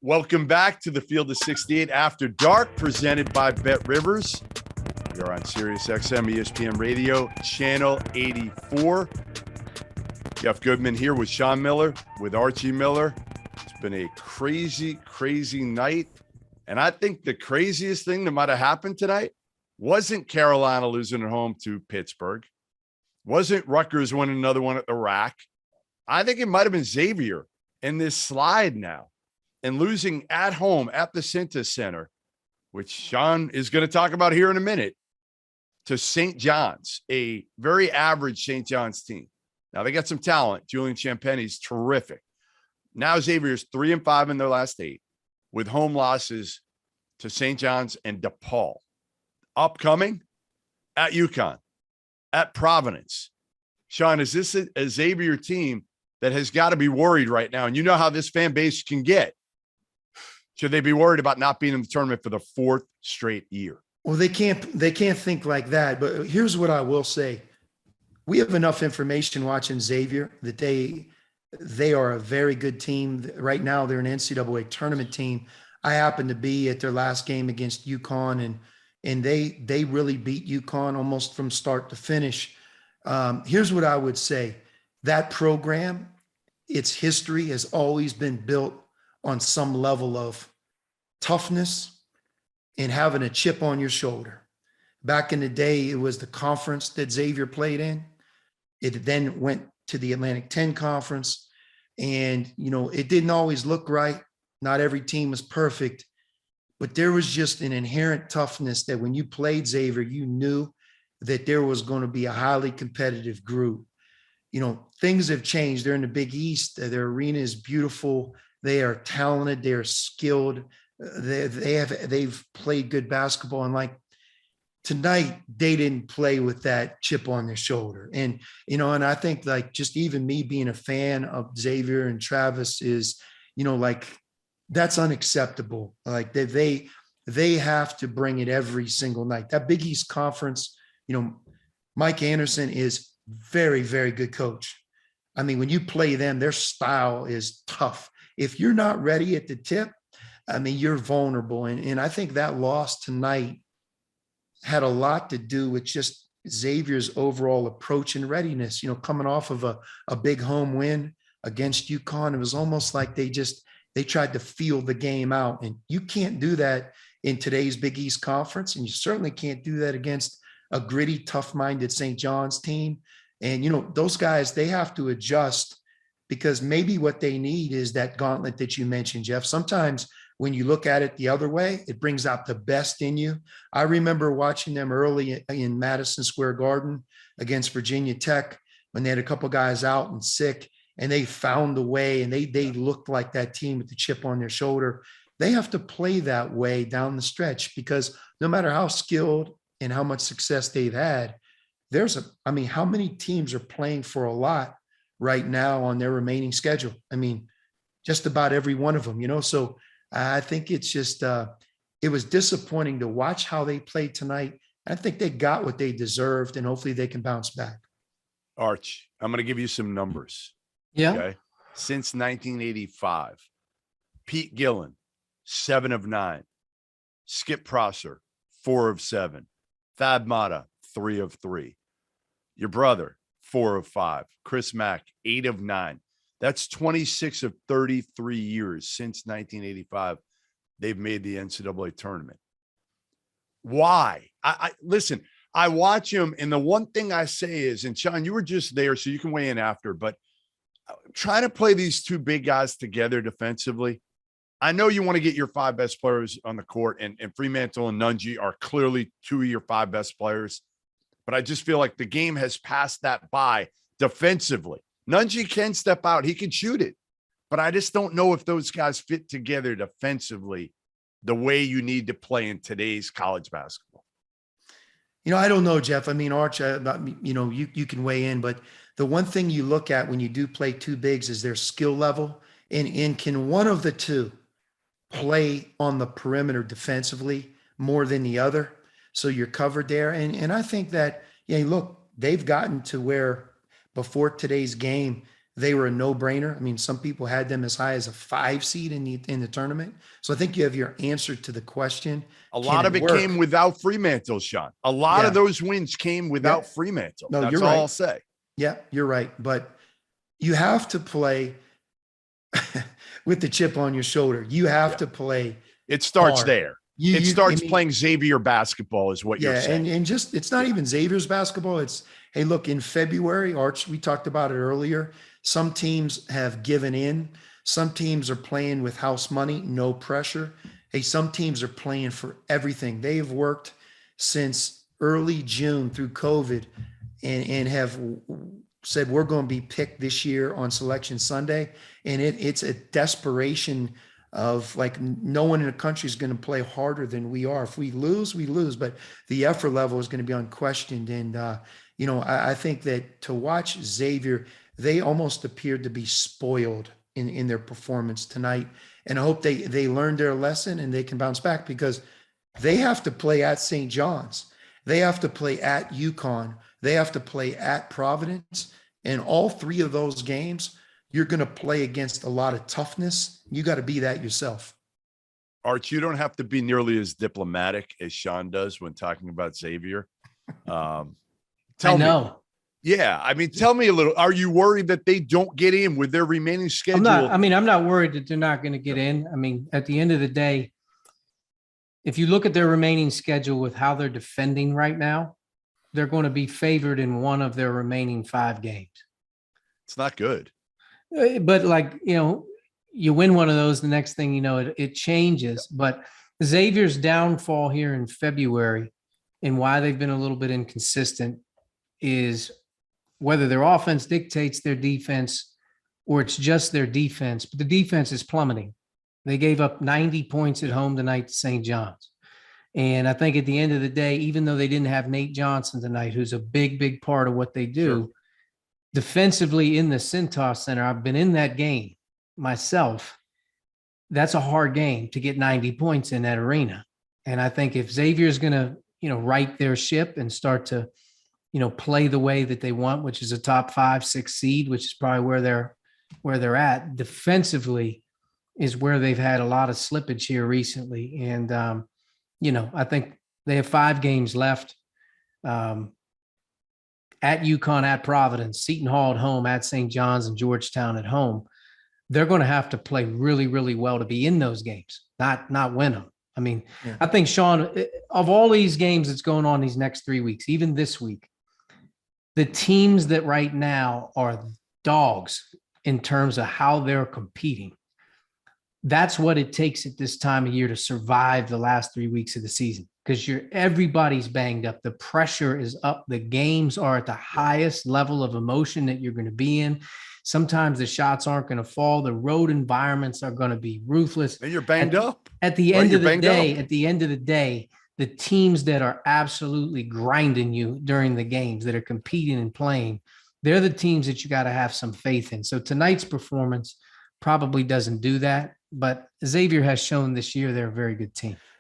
Welcome back to the Field of 68 After Dark, presented by Bet Rivers. We are on Sirius XM ESPN Radio, Channel 84. Jeff Goodman here with Sean Miller, with Archie Miller. It's been a crazy, crazy night. And I think the craziest thing that might have happened tonight wasn't Carolina losing at home to Pittsburgh. Wasn't Rutgers winning another one at the rack. I think it might have been Xavier in this slide now and losing at home at the Cintas Center, which Sean is going to talk about here in a minute, to St. John's, a very average St. John's team. Now, they got some talent. Julian Champagne's terrific. Now Xavier's 3-5 in their last 8 with home losses to St. John's and DePaul. Upcoming at UConn, at Providence. Sean, is this a Xavier team that has got to be worried right now? And you know how this fan base can get. Should they be worried about not being in the tournament for the 4th straight year? Well, they can't think like that. But here's what I will say. We have enough information watching Xavier that they are a very good team. Right now, they're an NCAA tournament team. I happened to be at their last game against UConn, and they really beat UConn almost from start to finish. Here's what I would say. That program, its history has always been built on some level of toughness and having a chip on your shoulder. Back in the day, it was the conference that Xavier played in. It then went to the Atlantic 10 conference, and it didn't always look right. Not every team was perfect, but there was just an inherent toughness that when you played Xavier, you knew that there was going to be a highly competitive group. Things have changed. They're in the Big East. Their arena is beautiful. They are talented. They are skilled. They've played good basketball. And like tonight, they didn't play with that chip on their shoulder. And I think like just even me being a fan of Xavier and Travis is, that's unacceptable. Like they have to bring it every single night. That Big East conference, Mike Anderson is very, very good coach. I mean, when you play them, their style is tough. If you're not ready at the tip, I mean, you're vulnerable. And I think that loss tonight had a lot to do with just Xavier's overall approach and readiness. Coming off of a big home win against UConn, it was almost like they tried to feel the game out. And you can't do that in today's Big East Conference. And you certainly can't do that against a gritty, tough-minded St. John's team. And, those guys, they have to adjust because maybe what they need is that gauntlet that you mentioned, Jeff. Sometimes when you look at it the other way, it brings out the best in you. I remember watching them early in Madison Square Garden against Virginia Tech when they had a couple guys out and sick, and they found a way, and they looked like that team with the chip on their shoulder. They have to play that way down the stretch because no matter how skilled and how much success they've had, how many teams are playing for a lot right now on their remaining schedule? I mean, just about every one of them, So I think it's just, it was disappointing to watch how they played tonight. I think they got what they deserved, and hopefully they can bounce back. Arch, I'm going to give you some numbers. Yeah. Okay. Since 1985, Pete Gillen, 7 of 9. Skip Prosser, 4 of 7. Thad Matta, 3 of 3. Your brother, 4 of 5. Chris Mack, 8 of 9. That's 26 of 33 years since 1985. They've made the NCAA tournament. Why? Listen, I watch them, and the one thing I say is, and Sean, you were just there, so you can weigh in after, but trying to play these two big guys together defensively. I know you want to get your 5 best players on the court, and Fremantle and Nunji are clearly 2 of your 5 best players. But I just feel like the game has passed that by defensively. Nunji can step out. He can shoot it. But I just don't know if those guys fit together defensively the way you need to play in today's college basketball. I don't know, Jeff. I mean, Arch, you can weigh in, but the one thing you look at when you do play two bigs is their skill level. And can one of the two play on the perimeter defensively more than the other? So you're covered there. And I think that, look, they've gotten to where before today's game, they were a no-brainer. I mean, some people had them as high as a 5 seed in the tournament. So I think you have your answer to the question. A lot of it work? came without Fremantle, Sean. A lot of those wins came without Fremantle. No, That's you're all right. I'll say. Yeah, you're right. But you have to play with the chip on your shoulder. You have to play. It starts hard. there. It starts playing Xavier basketball is what you're saying. And just, it's not even Xavier's basketball. It's, hey, look, in February, Arch, we talked about it earlier. Some teams have given in. Some teams are playing with house money, no pressure. Hey, some teams are playing for everything. They've worked since early June through COVID and have said, we're going to be picked this year on Selection Sunday. And it's a desperation of like, no one in the country is going to play harder than we are. If we lose, we lose, but the effort level is going to be unquestioned. And, I think that to watch Xavier, they almost appeared to be spoiled in their performance tonight. And I hope they learned their lesson and they can bounce back, because they have to play at St. John's. They have to play at UConn. They have to play at Providence. And all three of those games, you're going to play against a lot of toughness. You got to be that yourself. Arch, you don't have to be nearly as diplomatic as Sean does when talking about Xavier. Tell me. Yeah, I mean, tell me a little. Are you worried that they don't get in with their remaining schedule? I'm not worried that they're not going to get in. I mean, at the end of the day, if you look at their remaining schedule with how they're defending right now, they're going to be favored in one of their remaining 5 games. It's not good. But you win one of those, the next thing you know, it changes. But Xavier's downfall here in February and why they've been a little bit inconsistent is whether their offense dictates their defense or it's just their defense, but the defense is plummeting. They gave up 90 points at home tonight to St. John's. And I think at the end of the day, even though they didn't have Nate Johnson tonight, who's a big, big part of what they do, defensively in the Cintas Center, I've been in that game myself. That's a hard game to get 90 points in that arena. And I think if Xavier's going to, right their ship and start to, play the way that they want, which is a top 5-6 seed, which is probably where they're at defensively, is where they've had a lot of slippage here recently. And, I think they have 5 games left. At UConn, at Providence, Seton Hall at home, at St. John's, and Georgetown at home. They're going to have to play really, really well to be in those games, not win them. I mean, I think, Sean, of all these games that's going on these next 3 weeks, even this week, the teams that right now are dogs in terms of how they're competing, that's what it takes at this time of year to survive the last 3 weeks of the season, because everybody's banged up. The pressure is up. The games are at the highest level of emotion that you're going to be in. Sometimes the shots aren't going to fall. The road environments are going to be ruthless. And you're banged up. At the end of the day, the teams that are absolutely grinding you during the games, that are competing and playing, they're the teams that you got to have some faith in. So tonight's performance probably doesn't do that, but Xavier has shown this year they're a very good team.